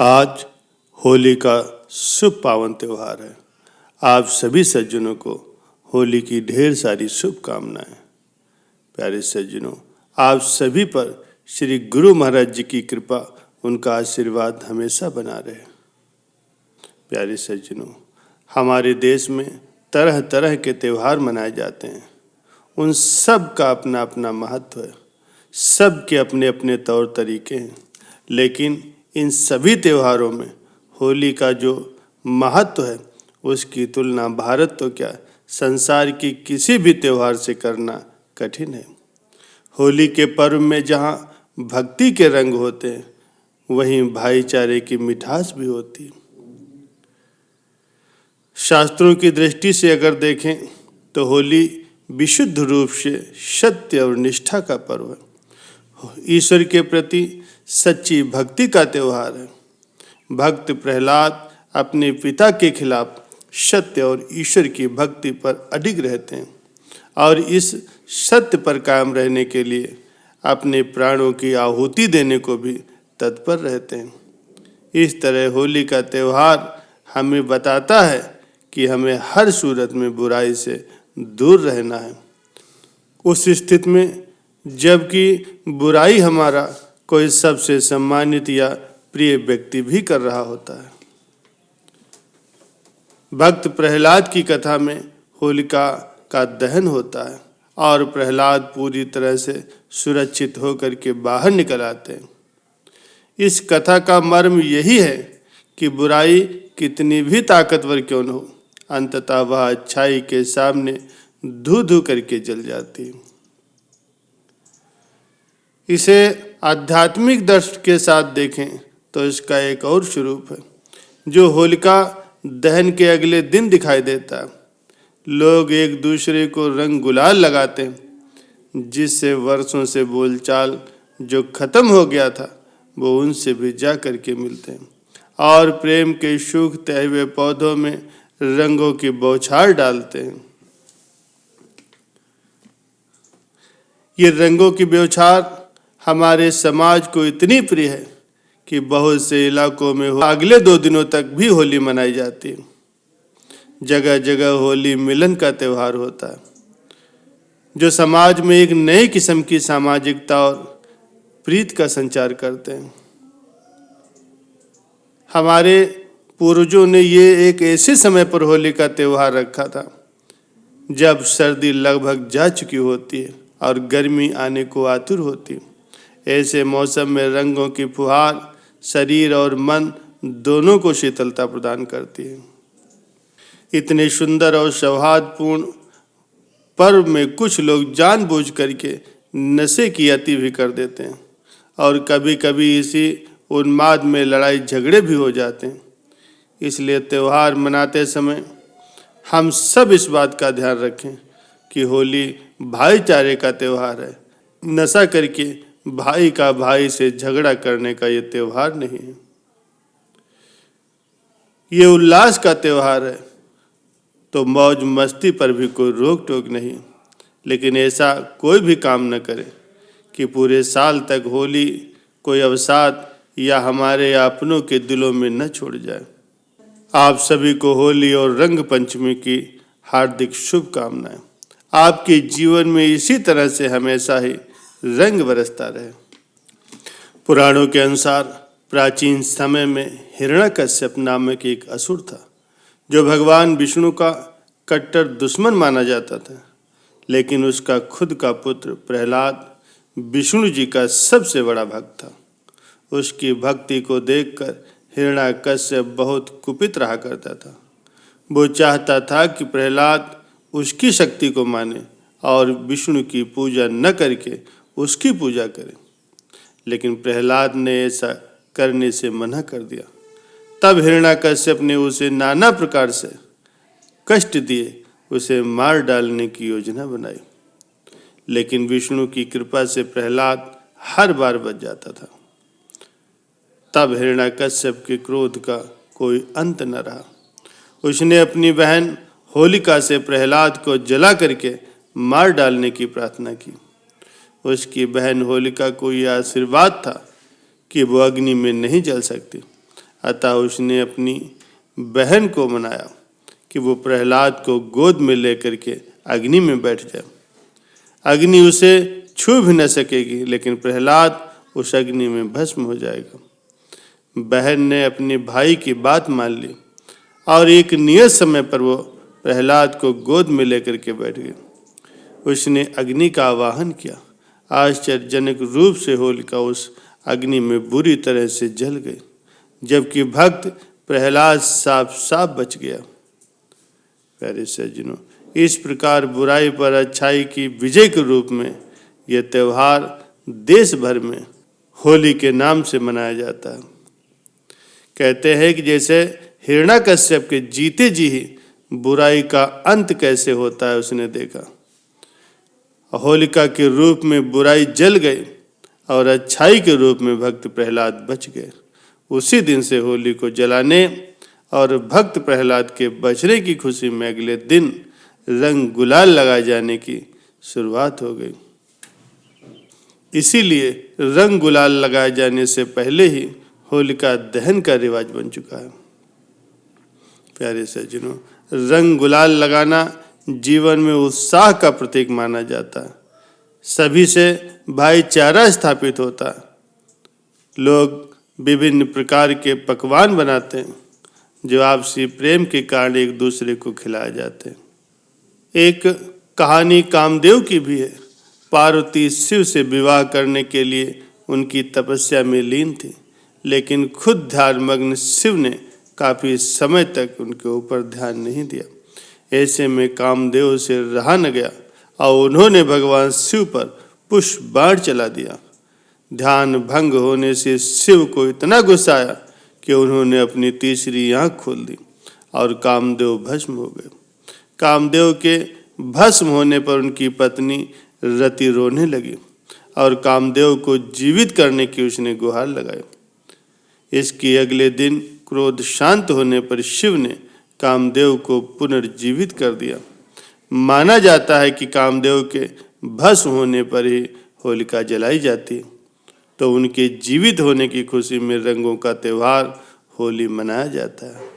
आज होली का शुभ पावन त्योहार है। आप सभी सज्जनों को होली की ढेर सारी शुभकामनाएं। प्यारे सज्जनों, आप सभी पर श्री गुरु महाराज जी की कृपा, उनका आशीर्वाद हमेशा बना रहे। प्यारे सज्जनों, हमारे देश में तरह तरह के त्यौहार मनाए जाते हैं। उन सब का अपना अपना महत्व है, सब के अपने अपने तौर तरीके हैं। लेकिन इन सभी त्योहारों में होली का जो महत्व है, उसकी तुलना भारत तो क्या, संसार की किसी भी त्योहार से करना कठिन है। होली के पर्व में जहाँ भक्ति के रंग होते हैं, वहीं भाईचारे की मिठास भी होती है। शास्त्रों की दृष्टि से अगर देखें तो होली विशुद्ध रूप से सत्य और निष्ठा का पर्व है। ईश्वर के प्रति सच्ची भक्ति का त्यौहार है। भक्त प्रहलाद अपने पिता के खिलाफ सत्य और ईश्वर की भक्ति पर अडिग रहते हैं और इस सत्य पर कायम रहने के लिए अपने प्राणों की आहुति देने को भी तत्पर रहते हैं। इस तरह होली का त्यौहार हमें बताता है कि हमें हर सूरत में बुराई से दूर रहना है। उस स्थिति में जबकि बुराई हमारा कोई सबसे सम्मानित या प्रिय व्यक्ति भी कर रहा होता है। भक्त प्रहलाद की कथा में होलिका का दहन होता है और प्रहलाद पूरी तरह से सुरक्षित होकर के बाहर निकल आते हैं। इस कथा का मर्म यही है कि बुराई कितनी भी ताकतवर क्यों न हो, अंततः वह अच्छाई के सामने धू धू करके जल जाती है। इसे आध्यात्मिक दृष्टि के साथ देखें तो इसका एक और स्वरूप है जो होलिका दहन के अगले दिन दिखाई देता है। लोग एक दूसरे को रंग गुलाल लगाते हैं, जिससे वर्षों से बोलचाल जो खत्म हो गया था वो उनसे भी जा करके मिलते हैं और प्रेम के सूखते हुए पौधों में रंगों की बौछार डालते हैं। ये रंगों की बौछार हमारे समाज को इतनी प्रिय है कि बहुत से इलाकों में अगले 2 दिनों तक भी होली मनाई जाती है। जगह जगह होली मिलन का त्यौहार होता है, जो समाज में एक नई किस्म की सामाजिकता और प्रीत का संचार करते हैं। हमारे पूर्वजों ने ये एक ऐसे समय पर होली का त्यौहार रखा था जब सर्दी लगभग जा चुकी होती है और गर्मी आने को आतुर होती है। ऐसे मौसम में रंगों की फुहार शरीर और मन दोनों को शीतलता प्रदान करती है। इतने सुंदर और सौहार्दपूर्ण पर्व में कुछ लोग जानबूझ करके नशे की अति भी कर देते हैं और कभी कभी इसी उन्माद में लड़ाई झगड़े भी हो जाते हैं। इसलिए त्यौहार मनाते समय हम सब इस बात का ध्यान रखें कि होली भाईचारे का त्यौहार है। नशा करके भाई का भाई से झगड़ा करने का ये त्यौहार नहीं है। ये उल्लास का त्यौहार है, तो मौज मस्ती पर भी कोई रोक टोक नहीं। लेकिन ऐसा कोई भी काम न करे कि पूरे साल तक होली कोई अवसाद या हमारे अपनों के दिलों में न छोड़ जाए। आप सभी को होली और रंग पंचमी की हार्दिक शुभकामनाएं। आपके जीवन में इसी तरह से हमेशा ही रंग बरसता रहे। पुराणों के अनुसार प्राचीन समय में हिरण्यकश्यप नामक एक असुर था जो भगवान विष्णु का कट्टर दुश्मन माना जाता था। लेकिन उसका खुद का पुत्र प्रहलाद विष्णु जी का सबसे बड़ा भक्त था। उसकी भक्ति को देखकर हिरण्यकश्यप बहुत कुपित रहा करता था। वो चाहता था कि प्रहलाद उसकी शक्ति को माने और विष्णु की पूजा न करके उसकी पूजा करे। लेकिन प्रहलाद ने ऐसा करने से मना कर दिया। तब हिरण्यकश्यप ने उसे नाना प्रकार से कष्ट दिए, उसे मार डालने की योजना बनाई। लेकिन विष्णु की कृपा से प्रहलाद हर बार बच जाता था। तब हिरण्यकश्यप के क्रोध का कोई अंत न रहा। उसने अपनी बहन होलिका से प्रहलाद को जला करके मार डालने की प्रार्थना की। उसकी बहन होलिका को यह आशीर्वाद था कि वो अग्नि में नहीं जल सकती। अतः उसने अपनी बहन को मनाया कि वो प्रहलाद को गोद में लेकर के अग्नि में बैठ जाए। अग्नि उसे छू भी न सकेगी, लेकिन प्रहलाद उस अग्नि में भस्म हो जाएगा। बहन ने अपने भाई की बात मान ली और एक नियत समय पर वो प्रहलाद को गोद में लेकर के बैठ गई। उसने अग्नि का आवाहन किया। आश्चर्यजनक रूप से होलिका उस अग्नि में बुरी तरह से जल गई, जबकि भक्त प्रहलाद साफ साफ बच गया। प्यारे सज्जनों, इस प्रकार बुराई पर अच्छाई की विजय के रूप में यह त्यौहार देश भर में होली के नाम से मनाया जाता है। कहते हैं कि जैसे हिरण्याकश्यप के जीते जी ही बुराई का अंत कैसे होता है उसने देखा। होलिका के रूप में बुराई जल गई और अच्छाई के रूप में भक्त प्रहलाद बच गए। उसी दिन से होली को जलाने और भक्त प्रहलाद के बचने की खुशी में अगले दिन रंग गुलाल लगाए जाने की शुरुआत हो गई। इसीलिए रंग गुलाल लगाए जाने से पहले ही होलिका दहन का रिवाज बन चुका है। प्यारे सज्जनों, रंग गुलाल लगाना जीवन में उत्साह का प्रतीक माना जाता है। सभी से भाईचारा स्थापित होता है। लोग विभिन्न प्रकार के पकवान बनाते हैं जो आपसी प्रेम के कारण एक दूसरे को खिलाए जाते हैं। एक कहानी कामदेव की भी है। पार्वती शिव से विवाह करने के लिए उनकी तपस्या में लीन थी, लेकिन खुद ध्यानमग्न शिव ने काफी समय तक उनके ऊपर ध्यान नहीं दिया। ऐसे में कामदेव से रहा न गया और उन्होंने भगवान शिव पर पुष्प बाण चला दिया। ध्यान भंग होने से शिव को इतना गुस्सा आया कि उन्होंने अपनी तीसरी आंख खोल दी और कामदेव भस्म हो गए। कामदेव के भस्म होने पर उनकी पत्नी रति रोने लगी और कामदेव को जीवित करने की उसने गुहार लगाई। इसके अगले दिन क्रोध शांत होने पर शिव ने कामदेव को पुनर्जीवित कर दिया। माना जाता है कि कामदेव के भस्म होने पर ही होलिका जलाई जाती है, तो उनके जीवित होने की खुशी में रंगों का त्यौहार होली मनाया जाता है।